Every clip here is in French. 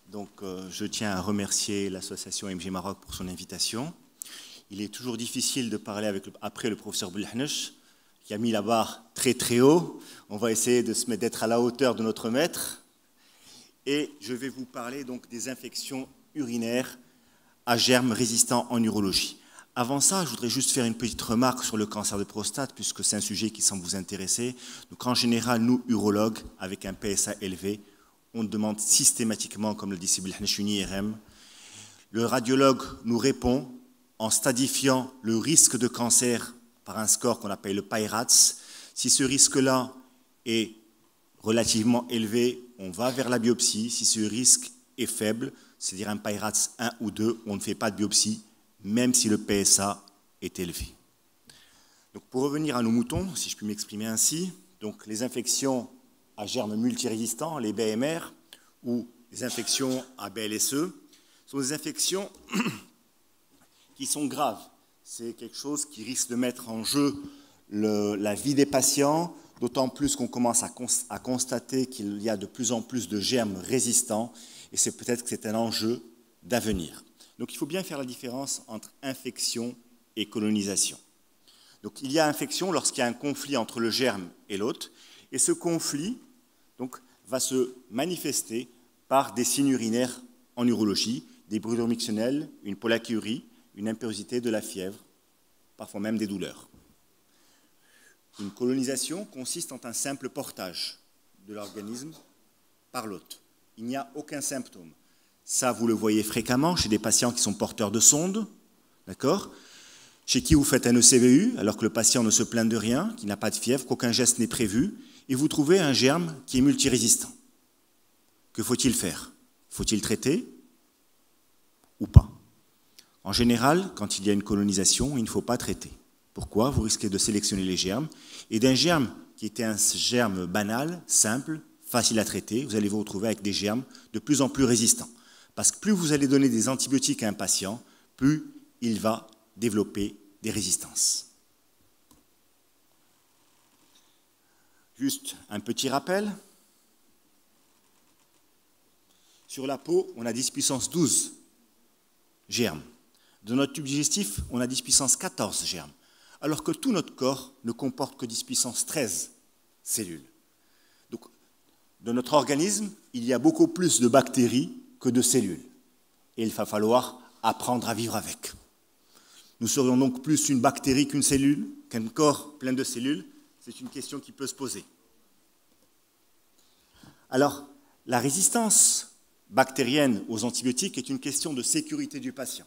Je tiens à remercier l'association MG Maroc pour son invitation. Il est toujours difficile de parler après le professeur Belhanech, qui a mis la barre très très haut. On va essayer d'être à la hauteur de notre maître. Et je vais vous parler donc des infections urinaires à germes résistants en urologie. Avant ça, je voudrais juste faire une petite remarque sur le cancer de prostate, puisque c'est un sujet qui semble vous intéresser. Donc, en général, nous, urologues, avec un PSA élevé, on demande systématiquement, comme le dit Sibel Hanech, une IRM. Le radiologue nous répond en stadifiant le risque de cancer par un score qu'on appelle le PIRATS. Si ce risque-là est relativement élevé, on va vers la biopsie. Si ce risque est faible, c'est-à-dire un PIRATS 1 ou 2, on ne fait pas de biopsie, même si le PSA est élevé. Donc, pour revenir à nos moutons, si je puis m'exprimer ainsi, donc les infections à germes multirésistants, les BMR, ou les infections à BLSE, sont des infections qui sont graves. C'est quelque chose qui risque de mettre en jeu la vie des patients, d'autant plus qu'on commence à constater qu'il y a de plus en plus de germes résistants, et c'est peut-être que c'est un enjeu d'avenir. Donc il faut bien faire la différence entre infection et colonisation. Donc il y a infection lorsqu'il y a un conflit entre le germe et l'hôte, et ce conflit donc, va se manifester par des signes urinaires en urologie, des brûlures mictionnelles, une pollakiurie, une impériosité, de la fièvre, parfois même des douleurs. Une colonisation consiste en un simple portage de l'organisme par l'hôte. Il n'y a aucun symptôme. Ça, vous le voyez fréquemment chez des patients qui sont porteurs de sondes, d'accord ? Chez qui vous faites un ECVU, alors que le patient ne se plaint de rien, qu'il n'a pas de fièvre, qu'aucun geste n'est prévu, et vous trouvez un germe qui est multirésistant. Que faut-il faire? Faut-il traiter ou pas? En général, quand il y a une colonisation, il ne faut pas traiter. Pourquoi? Vous risquez de sélectionner les germes, et d'un germe qui était un germe banal, simple, facile à traiter, vous allez vous retrouver avec des germes de plus en plus résistants. Parce que plus vous allez donner des antibiotiques à un patient, plus il va développer des résistances. Juste un petit rappel. Sur la peau, on a 10 puissance 12 germes. Dans notre tube digestif, on a 10 puissance 14 germes. Alors que tout notre corps ne comporte que 10 puissance 13 cellules. Donc, dans notre organisme, il y a beaucoup plus de bactéries que de cellules. Et il va falloir apprendre à vivre avec. Nous serions donc plus une bactérie qu'une cellule, qu'un corps plein de cellules. C'est une question qui peut se poser. Alors, la résistance bactérienne aux antibiotiques est une question de sécurité du patient.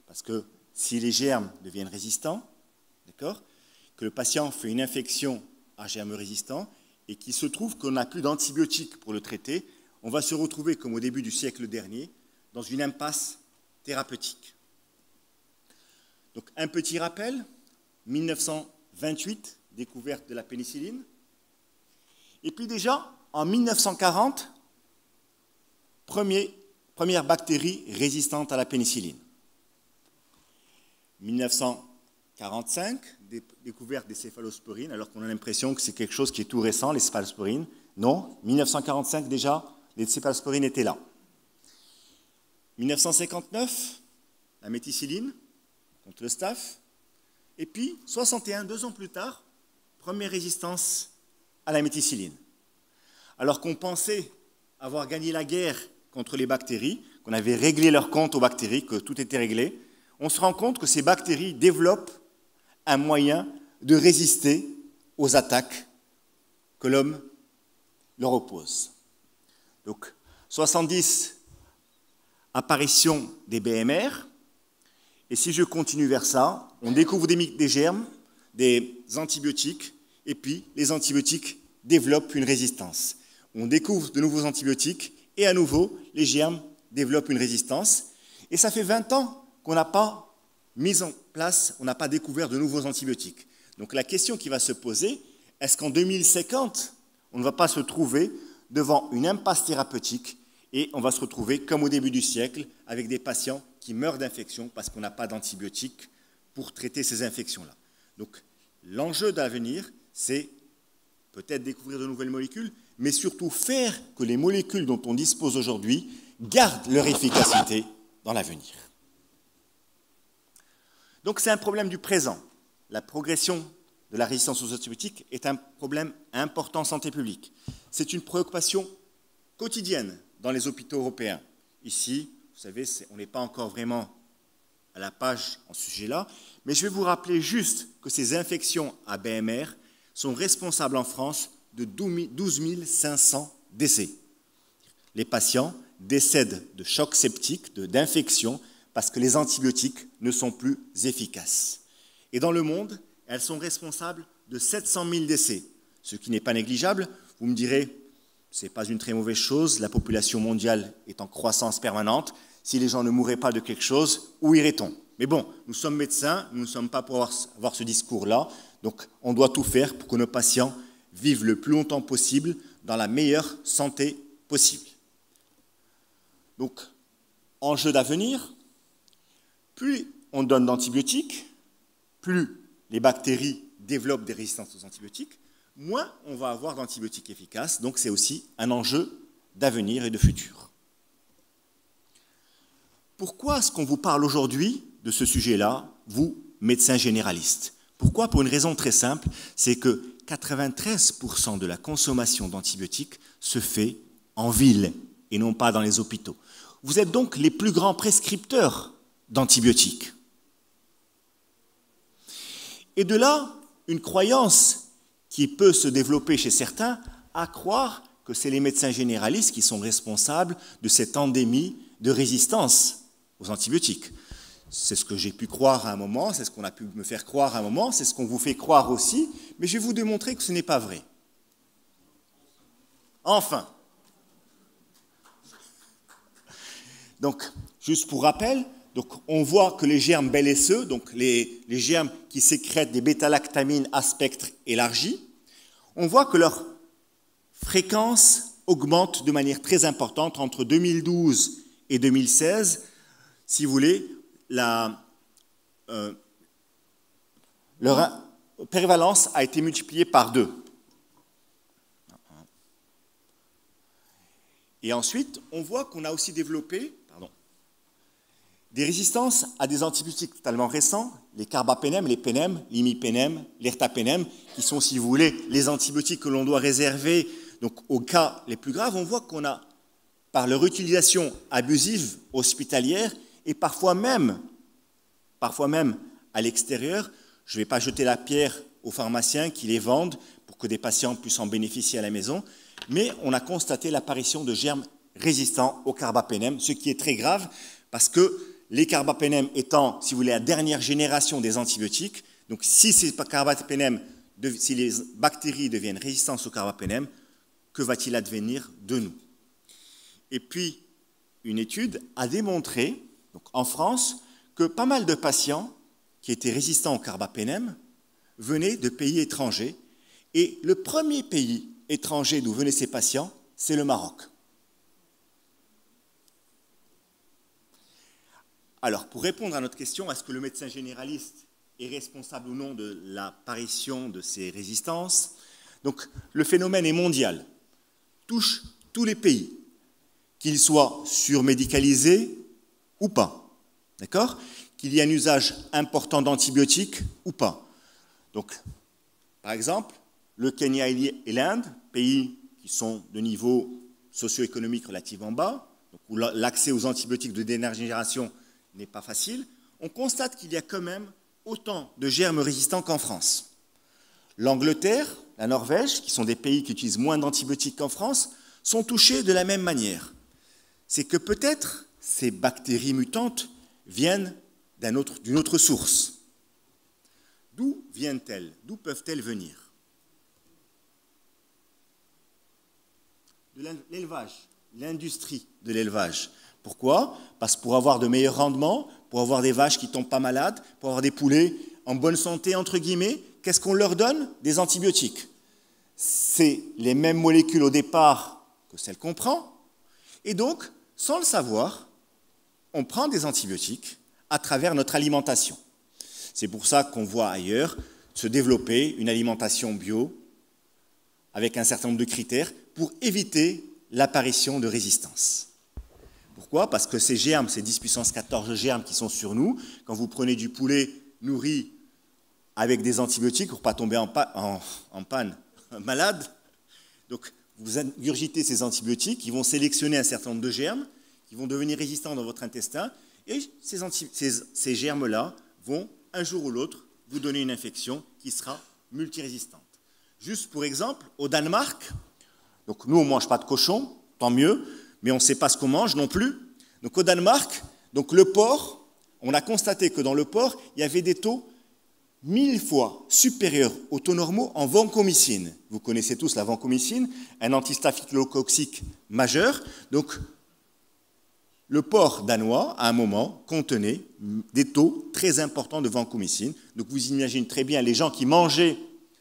Parce que si les germes deviennent résistants, d'accord, que le patient fait une infection à germes résistants et qu'il se trouve qu'on n'a plus d'antibiotiques pour le traiter, on va se retrouver, comme au début du siècle dernier, dans une impasse thérapeutique. Donc, un petit rappel, 1928, découverte de la pénicilline. Et puis déjà, en 1940, première bactérie résistante à la pénicilline. 1945, découverte des céphalosporines, alors qu'on a l'impression que c'est quelque chose qui est tout récent, les céphalosporines. Non, 1945 déjà, les céphalosporines étaient là. 1959, la méticilline contre le staph. Et puis, 61, 2 ans plus tard, première résistance à la méticilline. Alors qu'on pensait avoir gagné la guerre contre les bactéries, qu'on avait réglé leur compte aux bactéries, que tout était réglé, on se rend compte que ces bactéries développent un moyen de résister aux attaques que l'homme leur oppose. Donc, 70, apparition des BMR, et si je continue vers ça, on découvre des germes, des antibiotiques, et puis les antibiotiques développent une résistance. On découvre de nouveaux antibiotiques, et à nouveau, les germes développent une résistance. Et ça fait 20 ans qu'on n'a pas mis en place, on n'a pas découvert de nouveaux antibiotiques. Donc la question qui va se poser, est-ce qu'en 2050, on ne va pas se trouver devant une impasse thérapeutique et on va se retrouver, comme au début du siècle, avec des patients qui meurent d'infection parce qu'on n'a pas d'antibiotiques pour traiter ces infections-là. Donc l'enjeu d'avenir, c'est peut-être découvrir de nouvelles molécules, mais surtout faire que les molécules dont on dispose aujourd'hui gardent leur efficacité dans l'avenir. Donc c'est un problème du présent. La progression de la résistance aux antibiotiques est un problème important en santé publique. C'est une préoccupation quotidienne dans les hôpitaux européens. Ici, vous savez, on n'est pas encore vraiment à la page en ce sujet-là, mais je vais vous rappeler juste que ces infections à BMR sont responsables en France de 12 500 décès. Les patients décèdent de chocs septiques, d'infections, parce que les antibiotiques ne sont plus efficaces. Et dans le monde, elles sont responsables de 700 000 décès, ce qui n'est pas négligeable. Vous me direz, ce n'est pas une très mauvaise chose, la population mondiale est en croissance permanente. Si les gens ne mourraient pas de quelque chose, où irait-on? Mais bon, nous sommes médecins, nous ne sommes pas pour avoir ce discours-là, donc on doit tout faire pour que nos patients vivent le plus longtemps possible dans la meilleure santé possible. Donc, enjeu d'avenir, plus on donne d'antibiotiques, plus les bactéries développent des résistances aux antibiotiques, moins on va avoir d'antibiotiques efficaces. Donc c'est aussi un enjeu d'avenir et de futur. Pourquoi est-ce qu'on vous parle aujourd'hui de ce sujet-là, vous, médecins généralistes? Pourquoi? Pour une raison très simple, c'est que 93% de la consommation d'antibiotiques se fait en ville et non pas dans les hôpitaux. Vous êtes donc les plus grands prescripteurs d'antibiotiques. Et de là, une croyance qui peut se développer chez certains à croire que c'est les médecins généralistes qui sont responsables de cette endémie de résistance aux antibiotiques. C'est ce que j'ai pu croire à un moment, c'est ce qu'on a pu me faire croire à un moment, c'est ce qu'on vous fait croire aussi, mais je vais vous démontrer que ce n'est pas vrai. Enfin. Donc, juste pour rappel, donc on voit que les germes BLSE, donc les germes qui sécrètent des bêta-lactamines à spectre élargi, on voit que leur fréquence augmente de manière très importante entre 2012 et 2016. Si vous voulez, leur prévalence a été multipliée par 2. Et ensuite, on voit qu'on a aussi développé des résistances à des antibiotiques totalement récents, les carbapénèmes, les pénèmes, l'imipénème, l'ertapénème, qui sont, si vous voulez, les antibiotiques que l'on doit réserver donc, aux cas les plus graves. On voit qu'on a, par leur utilisation abusive hospitalière, et parfois même à l'extérieur, je ne vais pas jeter la pierre aux pharmaciens qui les vendent pour que des patients puissent en bénéficier à la maison, mais on a constaté l'apparition de germes résistants au carbapénème, ce qui est très grave parce que les carbapénèmes étant, si vous voulez, la dernière génération des antibiotiques, donc si ces carbapénèmes, si les bactéries deviennent résistantes au carbapénème, que va-t-il advenir de nous? Et puis, une étude a démontré, donc en France, que pas mal de patients qui étaient résistants au carbapénème venaient de pays étrangers, et le premier pays étranger d'où venaient ces patients, c'est le Maroc. Alors, pour répondre à notre question, est-ce que le médecin généraliste est responsable ou non de l'apparition de ces résistances? Donc, le phénomène est mondial, touche tous les pays, qu'ils soient surmédicalisés ou pas, d'accord? Qu'il y ait un usage important d'antibiotiques ou pas. Donc, par exemple, le Kenya et l'Inde, pays qui sont de niveau socio-économique relativement bas, donc où l'accès aux antibiotiques de dernière génération n'est pas facile, on constate qu'il y a quand même autant de germes résistants qu'en France. L'Angleterre, la Norvège, qui sont des pays qui utilisent moins d'antibiotiques qu'en France, sont touchés de la même manière. C'est que peut-être ces bactéries mutantes viennent d'une autre source. D'où viennent-elles? D'où peuvent-elles venir? De l'élevage, l'industrie de l'élevage. Pourquoi? Parce que pour avoir de meilleurs rendements, pour avoir des vaches qui ne tombent pas malades, pour avoir des poulets en bonne santé, entre guillemets, qu'est-ce qu'on leur donne? Des antibiotiques. C'est les mêmes molécules au départ que celles qu'on prend. Et donc, sans le savoir, on prend des antibiotiques à travers notre alimentation. C'est pour ça qu'on voit ailleurs se développer une alimentation bio avec un certain nombre de critères pour éviter l'apparition de résistance. Pourquoi? Parce que ces germes, ces 10 puissance 14 germes qui sont sur nous, quand vous prenez du poulet nourri avec des antibiotiques pour ne pas tomber en panne malade, donc vous ingurgitez ces antibiotiques, qui vont sélectionner un certain nombre de germes, qui vont devenir résistants dans votre intestin, et ces germes-là vont, un jour ou l'autre, vous donner une infection qui sera multirésistante. Juste pour exemple, au Danemark, donc nous on ne mange pas de cochon, tant mieux, mais on ne sait pas ce qu'on mange non plus. Donc au Danemark, donc le porc, on a constaté que dans le porc, il y avait des taux 1000 fois supérieurs aux taux normaux en vancomycine. Vous connaissez tous la vancomycine, un antistaphylococcique majeur. Donc le porc danois, à un moment, contenait des taux très importants de vancomycine. Donc vous imaginez très bien, les gens qui mangeaient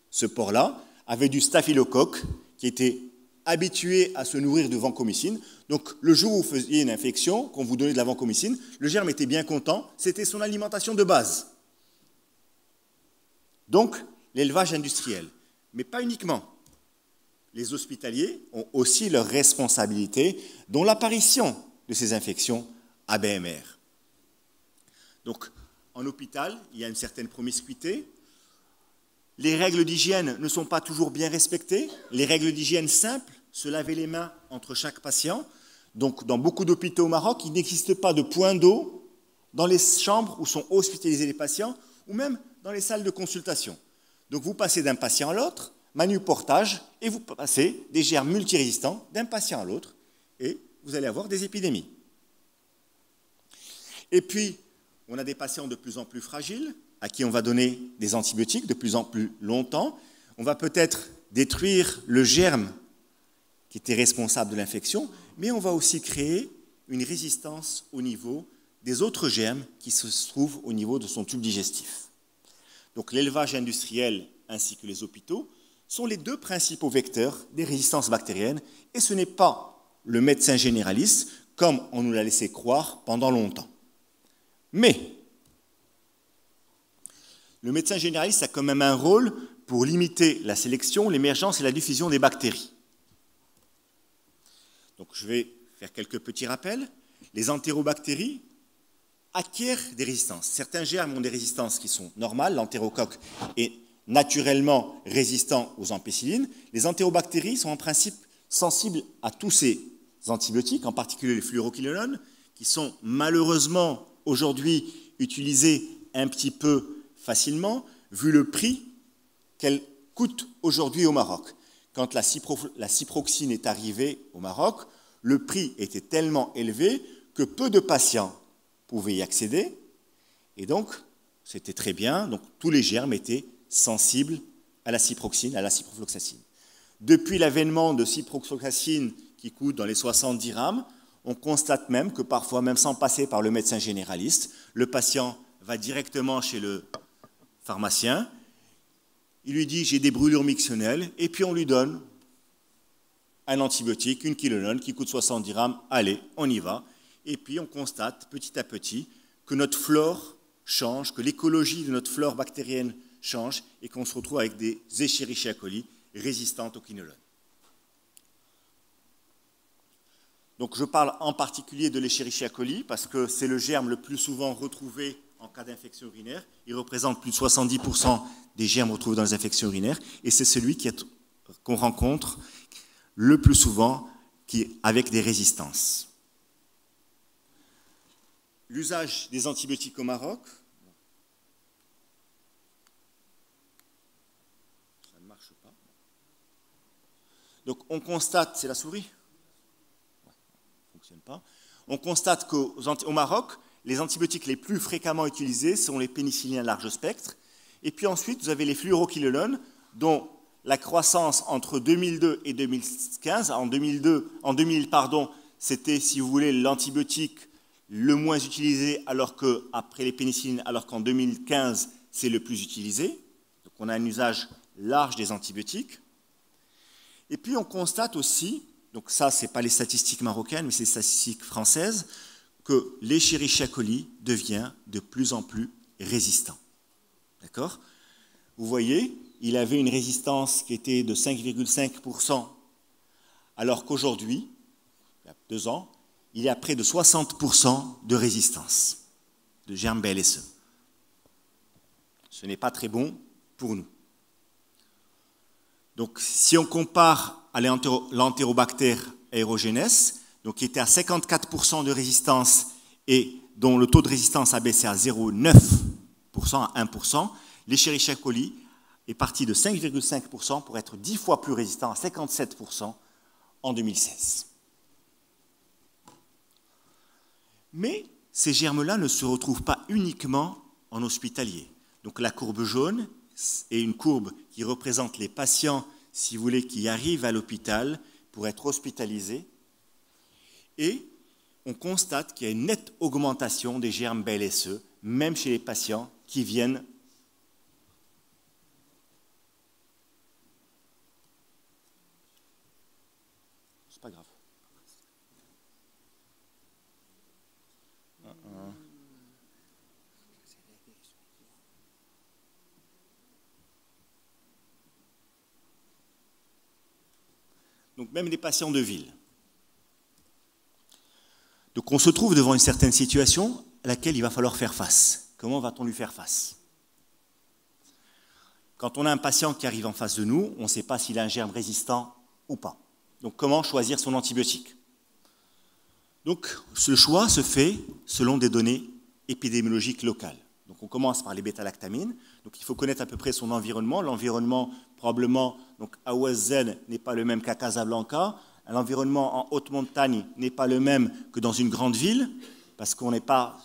ce porc-là avaient du staphylocoque qui était habitué à se nourrir de vancomycine. Donc le jour où vous faisiez une infection, qu'on vous donnait de la vancomycine, le germe était bien content, c'était son alimentation de base. Donc l'élevage industriel, mais pas uniquement. Les hospitaliers ont aussi leur responsabilité dans l'apparition de ces infections ABMR. Donc, en hôpital, il y a une certaine promiscuité. Les règles d'hygiène ne sont pas toujours bien respectées. Les règles d'hygiène simples, se laver les mains entre chaque patient. Donc, dans beaucoup d'hôpitaux au Maroc, il n'existe pas de point d'eau dans les chambres où sont hospitalisés les patients, ou même dans les salles de consultation. Donc, vous passez d'un patient à l'autre, manuportage, et vous passez des germes multirésistants d'un patient à l'autre, et vous allez avoir des épidémies. Et puis, on a des patients de plus en plus fragiles, à qui on va donner des antibiotiques de plus en plus longtemps. On va peut-être détruire le germe qui était responsable de l'infection, mais on va aussi créer une résistance au niveau des autres germes qui se trouvent au niveau de son tube digestif. Donc l'élevage industriel ainsi que les hôpitaux sont les deux principaux vecteurs des résistances bactériennes, et ce n'est pas le médecin généraliste, comme on nous l'a laissé croire pendant longtemps. Mais le médecin généraliste a quand même un rôle pour limiter la sélection, l'émergence et la diffusion des bactéries. Donc je vais faire quelques petits rappels. Les entérobactéries acquièrent des résistances. Certains germes ont des résistances qui sont normales. L'entérocoque est naturellement résistant aux ampicillines. Les entérobactéries sont en principe sensibles à tous ces antibiotiques, en particulier les fluoroquinolones, qui sont malheureusement aujourd'hui utilisés un petit peu facilement, vu le prix qu'elle coûte aujourd'hui au Maroc. Quand la ciproxine est arrivée au Maroc, le prix était tellement élevé que peu de patients pouvaient y accéder, et donc c'était très bien, donc tous les germes étaient sensibles à la ciproxine, à la ciprofloxacine. Depuis l'avènement de ciprofloxacine qui coûte dans les 70 dirhams, on constate même que parfois, même sans passer par le médecin généraliste, le patient va directement chez le pharmacien, il lui dit « j'ai des brûlures mictionnelles » et puis on lui donne un antibiotique, une quinolone qui coûte 60 dirhams, allez, on y va. Et puis on constate petit à petit que notre flore change, que l'écologie de notre flore bactérienne change et qu'on se retrouve avec des Escherichia coli résistantes aux quinolones. Donc je parle en particulier de l'Escherichia coli parce que c'est le germe le plus souvent retrouvé en cas d'infection urinaire. Il représente plus de 70% des germes retrouvés dans les infections urinaires et c'est celui qu'on rencontre le plus souvent avec des résistances. L'usage des antibiotiques au Maroc, ça ne marche pas. Donc on constate, c'est la souris ? Ouais, ça ne fonctionne pas. On constate qu'au Maroc, les antibiotiques les plus fréquemment utilisés sont les pénicillines à large spectre. Et puis ensuite, vous avez les fluoroquinolones, dont la croissance entre 2002 et 2015, en 2000, c'était, si vous voulez, l'antibiotique le moins utilisé, alors qu'après les pénicillines, alors qu'en 2015, c'est le plus utilisé. Donc on a un usage large des antibiotiques. Et puis on constate aussi, donc ça, ce n'est pas les statistiques marocaines, mais c'est les statistiques françaises, que l'Escherichia coli devient de plus en plus résistant. D'accord ? Vous voyez, il avait une résistance qui était de 5,5%, alors qu'aujourd'hui, il y a 2 ans, il est à près de 60% de résistance de germes BLSE. Ce n'est pas très bon pour nous. Donc, si on compare à l'Enterobacter aerogenes, donc qui était à 54% de résistance et dont le taux de résistance a baissé à 0,9%, à 1%, l'Escherichia coli est parti de 5,5% pour être 10 fois plus résistant à 57% en 2016. Mais ces germes-là ne se retrouvent pas uniquement en hospitalier. Donc la courbe jaune est une courbe qui représente les patients, si vous voulez, qui arrivent à l'hôpital pour être hospitalisés. Et on constate qu'il y a une nette augmentation des germes BLSE, même chez les patients qui viennent. C'est pas grave. Donc même les patients de ville. Donc on se trouve devant une certaine situation à laquelle il va falloir faire face. Comment va-t-on lui faire face? Quand on a un patient qui arrive en face de nous, on ne sait pas s'il a un germe résistant ou pas. Donc comment choisir son antibiotique? Donc ce choix se fait selon des données épidémiologiques locales. Donc on commence par les bêta-lactamines. Donc il faut connaître à peu près son environnement. L'environnement probablement donc à Ouessel n'est pas le même qu'à Casablanca. L'environnement en haute montagne n'est pas le même que dans une grande ville, parce qu'on n'est pas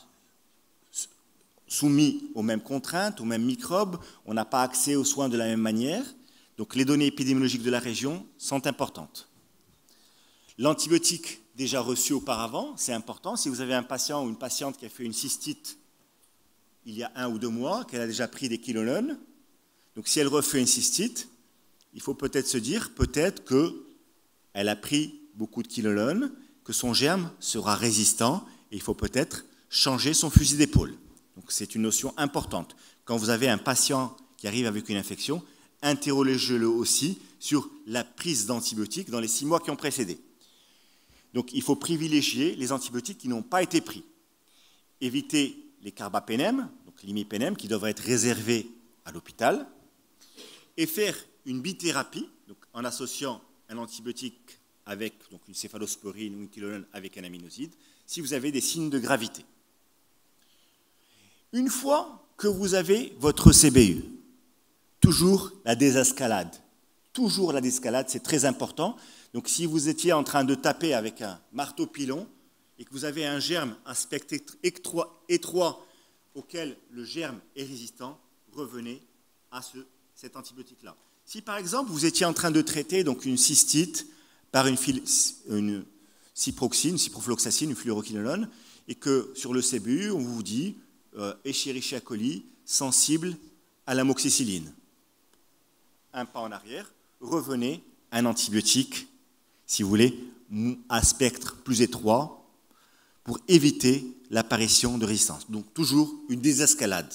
soumis aux mêmes contraintes, aux mêmes microbes, on n'a pas accès aux soins de la même manière. Donc les données épidémiologiques de la région sont importantes. L'antibiotique déjà reçu auparavant, c'est important. Si vous avez un patient ou une patiente qui a fait une cystite il y a 1 ou 2 mois, qu'elle a déjà pris des quinolones, donc si elle refait une cystite, il faut peut-être se dire, peut-être qu'elle a pris beaucoup de quinolones, que son germe sera résistant et il faut peut-être changer son fusil d'épaule. Donc c'est une notion importante. Quand vous avez un patient qui arrive avec une infection, interrogez-le aussi sur la prise d'antibiotiques dans les 6 mois qui ont précédé. Donc il faut privilégier les antibiotiques qui n'ont pas été pris. Éviter les carbapénèmes, donc l'imipénème, qui devraient être réservés à l'hôpital, et faire une bithérapie, donc en associant un antibiotique avec donc une céphalosporine ou une quinolone avec un aminoside, si vous avez des signes de gravité. Une fois que vous avez votre CBU, toujours la désescalade. Toujours la désescalade, c'est très important. Donc si vous étiez en train de taper avec un marteau pilon et que vous avez un germe, un spectre étroit auquel le germe est résistant, revenez à cet antibiotique-là. Si par exemple vous étiez en train de traiter donc une cystite par une ciproxine, une ciprofloxacine, une fluoroquinolone, et que sur le CBU, on vous dit Escherichia coli sensible à l'amoxicilline. Un pas en arrière, revenez à un antibiotique, si vous voulez, à spectre plus étroit, pour éviter l'apparition de résistance. Donc toujours une désescalade.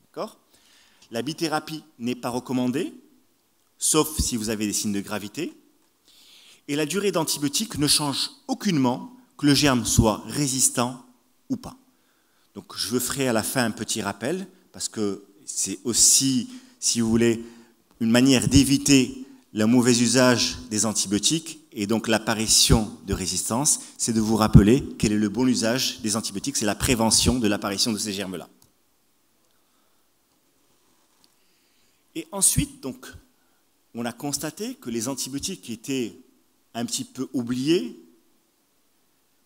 D'accord ? La bithérapie n'est pas recommandée, sauf si vous avez des signes de gravité. Et la durée d'antibiotique ne change aucunement que le germe soit résistant ou pas. Donc je ferai à la fin un petit rappel, parce que c'est aussi, si vous voulez, une manière d'éviter le mauvais usage des antibiotiques et donc l'apparition de résistance, c'est de vous rappeler quel est le bon usage des antibiotiques, c'est la prévention de l'apparition de ces germes-là. Et ensuite, donc, on a constaté que les antibiotiques étaient un petit peu oubliés,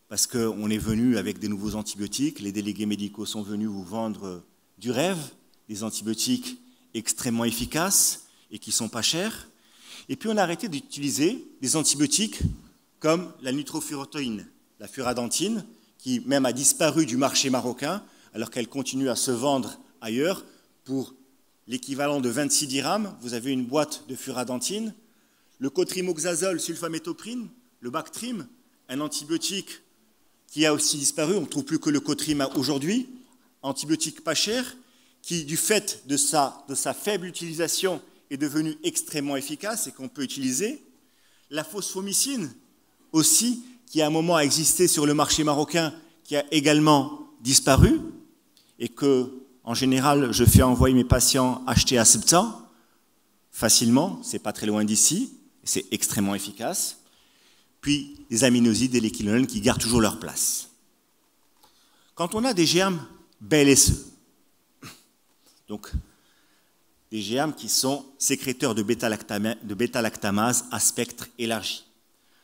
parce qu'on est venu avec des nouveaux antibiotiques, les délégués médicaux sont venus vous vendre du rêve, des antibiotiques extrêmement efficaces et qui ne sont pas chers. Et puis on a arrêté d'utiliser des antibiotiques comme la nitrofurantoïne, la furadentine, qui même a disparu du marché marocain, alors qu'elle continue à se vendre ailleurs pour l'équivalent de 26 dirhams. Vous avez une boîte de furadentine. Le cotrimoxazole sulfamétoprine, le Bactrim, un antibiotique qui a aussi disparu, on ne trouve plus que le Cotrim aujourd'hui, antibiotique pas cher, qui, du fait de sa faible utilisation est devenu extrêmement efficace et qu'on peut utiliser, la phosphomycine aussi, qui à un moment a existé sur le marché marocain, qui a également disparu, et que, en général, je fais envoyer mes patients acheter à Sebta, facilement, c'est pas très loin d'ici, c'est extrêmement efficace. Puis les aminosides et les quinolones qui gardent toujours leur place. Quand on a des germes BLSE, donc des germes qui sont sécréteurs de bêta-lactamase à spectre élargi.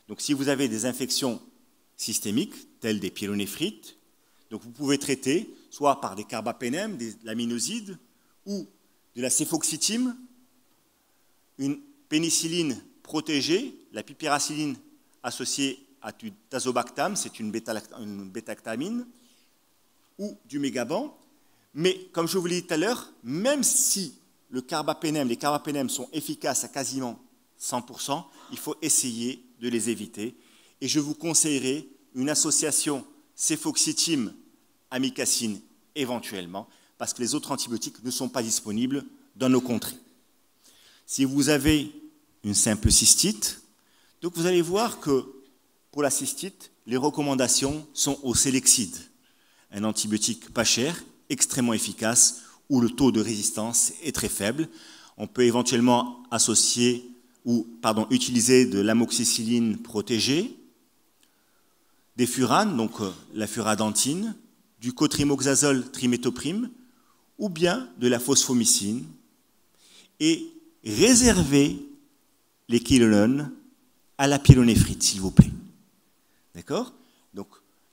Donc si vous avez des infections systémiques, telles des pyélonéphrite, donc vous pouvez traiter soit par des carbapénèmes, des laminosides, ou de la céfoxytime, une pénicilline protégée, la pipéracilline associée à du tazobactam, c'est une bêta-lactamine, ou du mégaban. Mais comme je vous l'ai dit tout à l'heure, même si les carbapénèmes sont efficaces à quasiment 100%, il faut essayer de les éviter. Et je vous conseillerais une association céfoxytime-amikacine éventuellement, parce que les autres antibiotiques ne sont pas disponibles dans nos contrées. Si vous avez une simple cystite, donc vous allez voir que pour la cystite, les recommandations sont au Selexid, un antibiotique pas cher, extrêmement efficace, où le taux de résistance est très faible. On peut éventuellement utiliser de l'amoxicilline protégée, des furanes, donc la furadentine, du cotrimoxazole trimétoprime, ou bien de la phosphomycine, et réserver les quinolones à la pyélonéphrite, s'il vous plaît. D'accord? Donc,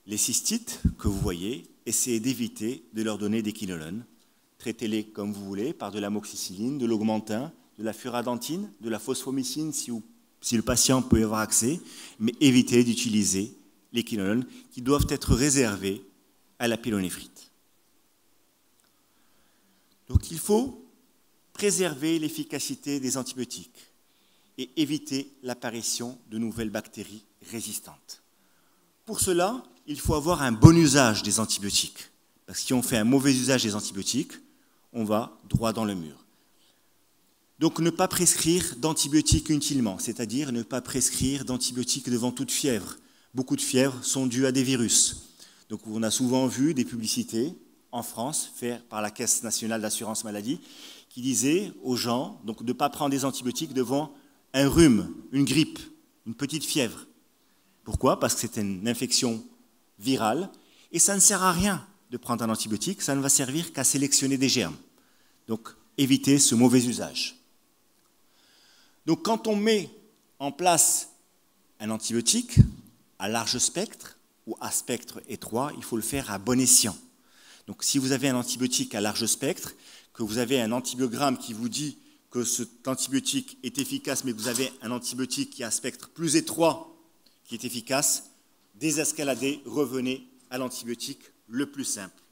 les cystites que vous voyez, essayez d'éviter de leur donner des quinolones. Traitez-les comme vous voulez, par de l'amoxicilline, de l'augmentin, de la furadentine, de la phosphomycine, si le patient peut y avoir accès, mais évitez d'utiliser les quinolones qui doivent être réservés à la pyélonéphrite. Donc, il faut préserver l'efficacité des antibiotiques et éviter l'apparition de nouvelles bactéries résistantes. Pour cela, il faut avoir un bon usage des antibiotiques. Parce que si on fait un mauvais usage des antibiotiques, on va droit dans le mur. Donc ne pas prescrire d'antibiotiques inutilement, c'est-à-dire ne pas prescrire d'antibiotiques devant toute fièvre. Beaucoup de fièvres sont dues à des virus. Donc on a souvent vu des publicités en France, faites par la Caisse nationale d'assurance maladie, qui disait aux gens donc, de ne pas prendre des antibiotiques devant un rhume, une grippe, une petite fièvre. Pourquoi? Parce que c'est une infection virale et ça ne sert à rien de prendre un antibiotique, ça ne va servir qu'à sélectionner des germes. Donc évitez ce mauvais usage. Donc quand on met en place un antibiotique à large spectre ou à spectre étroit, il faut le faire à bon escient. Donc si vous avez un antibiotique à large spectre, que vous avez un antibiogramme qui vous dit que cet antibiotique est efficace, mais que vous avez un antibiotique qui a un spectre plus étroit qui est efficace, désescaladez, revenez à l'antibiotique le plus simple.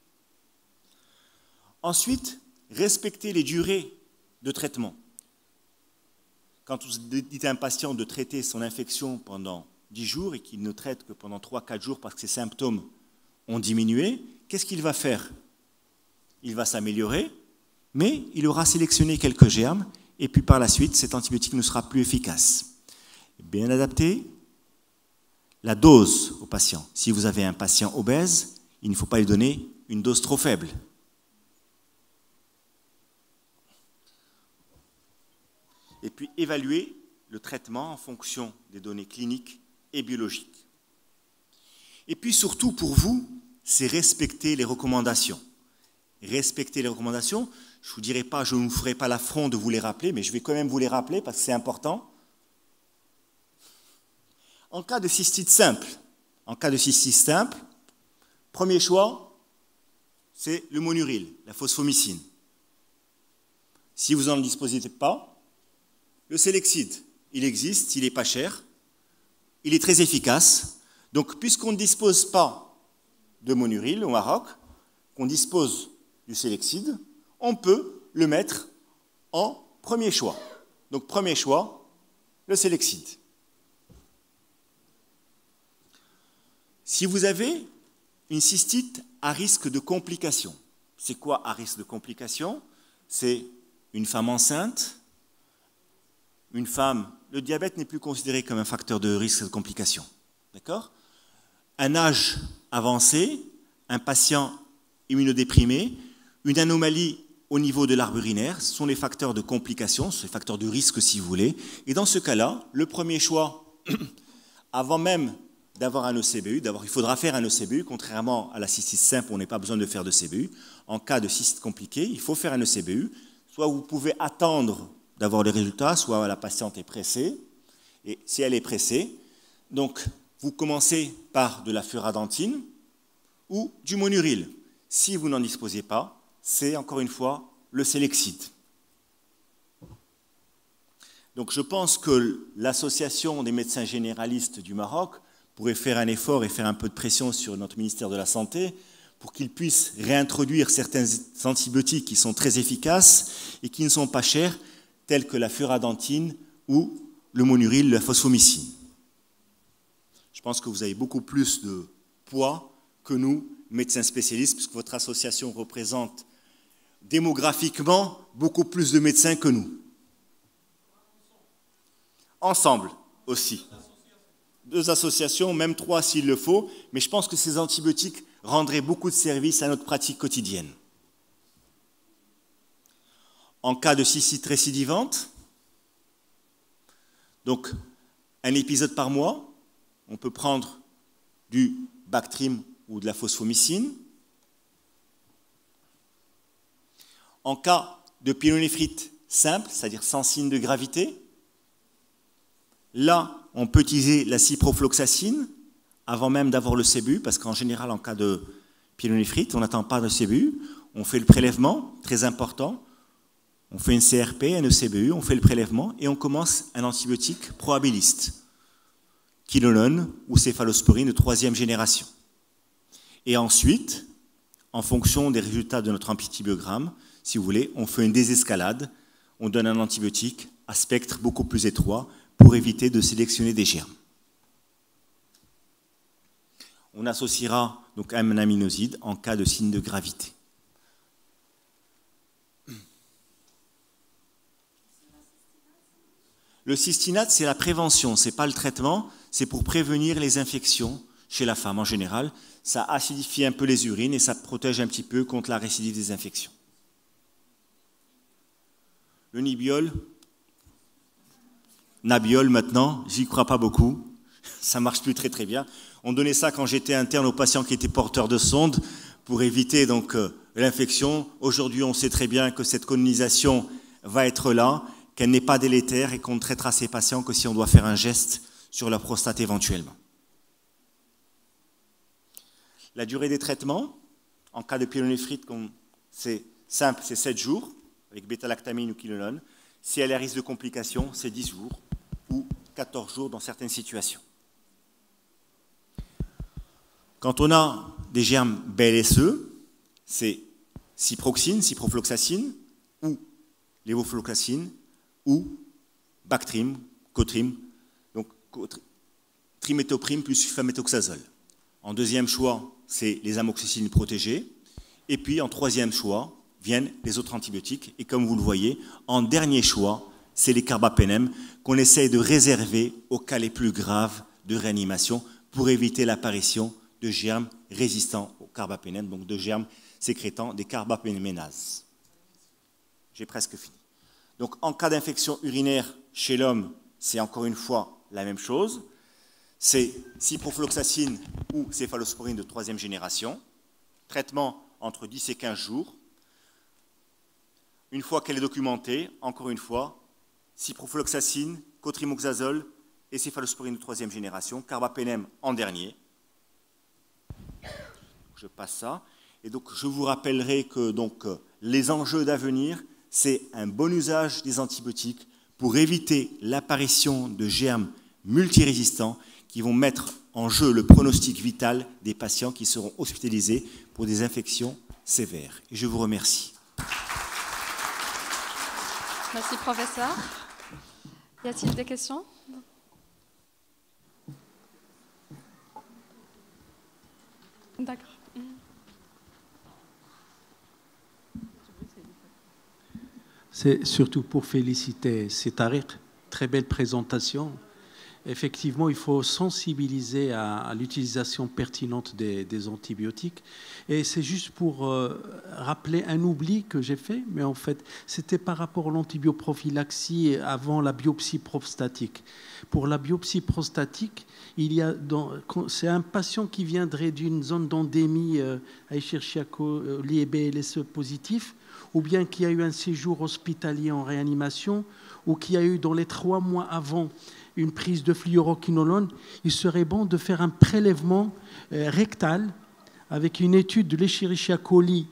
Ensuite, respectez les durées de traitement. Quand vous dites à un patient de traiter son infection pendant 10 jours et qu'il ne traite que pendant 3-4 jours parce que ses symptômes ont diminué, qu'est-ce qu'il va faire? Il va s'améliorer, mais il aura sélectionné quelques germes et puis par la suite, cet antibiotique ne sera plus efficace. Bien adapté, la dose au patient. Si vous avez un patient obèse, il ne faut pas lui donner une dose trop faible. Et puis évaluer le traitement en fonction des données cliniques et biologiques. Et puis surtout pour vous, c'est respecter les recommandations. Respecter les recommandations, je ne vous dirai pas, je ne vous ferai pas l'affront de vous les rappeler, mais je vais quand même vous les rappeler parce que c'est important. En cas de cystite simple, premier choix, c'est le monuril, la phosphomycine. Si vous n'en disposez pas, le Selexid, il existe, il n'est pas cher, il est très efficace. Donc, puisqu'on ne dispose pas de monuril au Maroc, qu'on dispose du Selexid, on peut le mettre en premier choix. Donc, premier choix, le Selexid. Si vous avez une cystite à risque de complications, c'est quoi à risque de complications? C'est une femme enceinte, une femme, le diabète n'est plus considéré comme un facteur de risque de complications. D'accord? Un âge avancé, un patient immunodéprimé, une anomalie au niveau de l'arbre urinaire, ce sont les facteurs de complications, ce sont les facteurs de risque si vous voulez. Et dans ce cas-là, le premier choix, avant même d'avoir un ECBU, d'abord il faudra faire un ECBU, contrairement à la cystite simple, on n'a pas besoin de faire de CBU. En cas de cystite compliquée, il faut faire un ECBU. Soit vous pouvez attendre d'avoir les résultats, soit la patiente est pressée. Et si elle est pressée, donc vous commencez par de la furadentine ou du monuril. Si vous n'en disposez pas, c'est encore une fois le Selexid. Donc je pense que l'association des médecins généralistes du Maroc pourrait faire un effort et faire un peu de pression sur notre ministère de la Santé pour qu'il puisse réintroduire certains antibiotiques qui sont très efficaces et qui ne sont pas chers, tels que la furadentine ou le monuril, la phosphomycine. Je pense que vous avez beaucoup plus de poids que nous, médecins spécialistes, puisque votre association représente démographiquement beaucoup plus de médecins que nous. Ensemble aussi. 2 associations, même 3 s'il le faut, mais je pense que ces antibiotiques rendraient beaucoup de services à notre pratique quotidienne. En cas de cystite récidivante, donc un épisode par mois, on peut prendre du Bactrim ou de la phosphomycine. En cas de pyélonéphrite simple, c'est-à-dire sans signe de gravité, là, on peut utiliser la ciprofloxacine avant même d'avoir le CBU, parce qu'en général, en cas de pyélonéphrite, on n'attend pas de CBU. On fait le prélèvement, très important. On fait une CRP, un ECBU, on fait le prélèvement et on commence un antibiotique proabiliste, quinolone ou céphalosporine de 3e génération. Et ensuite, en fonction des résultats de notre antibiogramme, si vous voulez, on fait une désescalade, on donne un antibiotique à spectre beaucoup plus étroit pour éviter de sélectionner des germes. On associera donc un aminoside en cas de signe de gravité. Le cystinate, c'est la prévention, ce n'est pas le traitement, c'est pour prévenir les infections chez la femme en général. Ça acidifie un peu les urines et ça protège un petit peu contre la récidive des infections. Le Nibiol, Nabiol maintenant, j'y crois pas beaucoup, ça marche plus très bien. On donnait ça quand j'étais interne aux patients qui étaient porteurs de sondes pour éviter donc l'infection. Aujourd'hui, on sait très bien que cette colonisation va être là, qu'elle n'est pas délétère et qu'on ne traitera ces patients que si on doit faire un geste sur la prostate éventuellement. La durée des traitements, en cas de pyélonéphrite, c'est simple, c'est 7 jours, avec bêta-lactamine ou quinolone. Si elle a risque de complications, c'est 10 jours ou 14 jours dans certaines situations. Quand on a des germes BLSE, c'est ciproxine, ciprofloxacine ou lévofloxacine ou Bactrim, Cotrim, donc trimétoprim plus sulfaméthoxazole. En deuxième choix, c'est les amoxicillines protégées. Et puis en troisième choix, viennent les autres antibiotiques. Et comme vous le voyez, en dernier choix, c'est les carbapénem qu'on essaye de réserver aux cas les plus graves de réanimation pour éviter l'apparition de germes résistants au carbapénem, donc de germes sécrétant des carbapénémases. J'ai presque fini. Donc en cas d'infection urinaire chez l'homme, c'est encore une fois la même chose. C'est ciprofloxacine ou céphalosporine de 3e génération. Traitement entre 10 et 15 jours. Une fois qu'elle est documentée, encore une fois, ciprofloxacine, cotrimoxazole et céphalosporine de 3e génération, carbapénem en dernier. Je passe ça. Et donc, je vous rappellerai que les enjeux d'avenir, c'est un bon usage des antibiotiques pour éviter l'apparition de germes multirésistants qui vont mettre en jeu le pronostic vital des patients qui seront hospitalisés pour des infections sévères. Et je vous remercie. Merci, professeur. Y a-t-il des questions? D'accord. C'est surtout pour féliciter ces tariq, très belle présentation. Effectivement, il faut sensibiliser à l'utilisation pertinente des antibiotiques. Et c'est juste pour rappeler un oubli que j'ai fait, mais en fait, c'était par rapport à l'antibioprophylaxie avant la biopsie prostatique. Pour la biopsie prostatique, c'est un patient qui viendrait d'une zone d'endémie Escherichia coli et BLSE positif, ou bien qui a eu un séjour hospitalier en réanimation, ou qui a eu dans les 3 mois avant une prise de fluoroquinolone, il serait bon de faire un prélèvement rectal avec une étude de l'Escherichia coli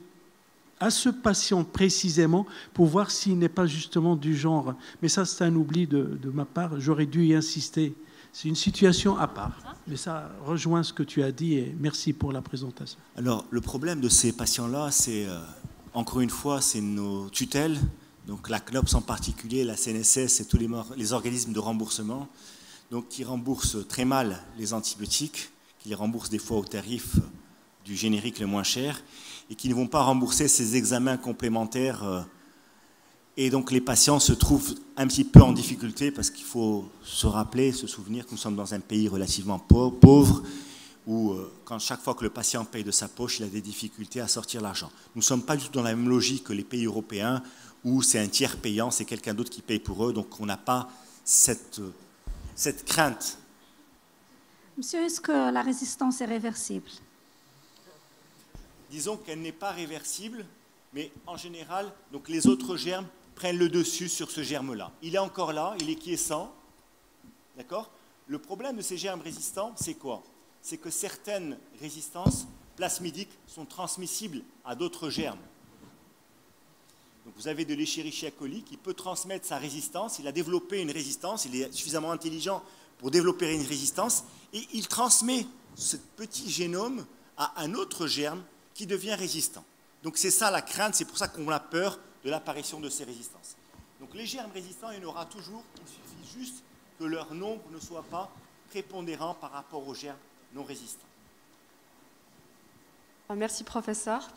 à ce patient précisément pour voir s'il n'est pas justement du genre. Mais ça, c'est un oubli de ma part. J'aurais dû y insister. C'est une situation à part. Mais ça rejoint ce que tu as dit et merci pour la présentation. Alors, le problème de ces patients-là, c'est, encore une fois, c'est nos tutelles. Donc la CNOPS en particulier, la CNSS et tous les organismes de remboursement, donc qui remboursent très mal les antibiotiques, qui les remboursent des fois au tarif du générique le moins cher, et qui ne vont pas rembourser ces examens complémentaires. Et donc les patients se trouvent un petit peu en difficulté parce qu'il faut se rappeler, se souvenir que nous sommes dans un pays relativement pauvre, où chaque fois que le patient paye de sa poche, il a des difficultés à sortir l'argent. Nous ne sommes pas du tout dans la même logique que les pays européens, où c'est un tiers payant, c'est quelqu'un d'autre qui paye pour eux, donc on n'a pas cette crainte. Monsieur, est-ce que la résistance est réversible? Disons qu'elle n'est pas réversible, mais en général, donc les autres germes prennent le dessus sur ce germe-là. Il est encore là, il est quiescent, d'accord? Le problème de ces germes résistants, c'est quoi? C'est que certaines résistances plasmidiques sont transmissibles à d'autres germes. Donc vous avez de l'Escherichia coli qui peut transmettre sa résistance. Il a développé une résistance, il est suffisamment intelligent pour développer une résistance, et il transmet ce petit génome à un autre germe qui devient résistant. Donc c'est ça la crainte, c'est pour ça qu'on a peur de l'apparition de ces résistances. Donc les germes résistants, il y en aura toujours, il suffit juste que leur nombre ne soit pas prépondérant par rapport aux germes non résistants. Merci, professeur.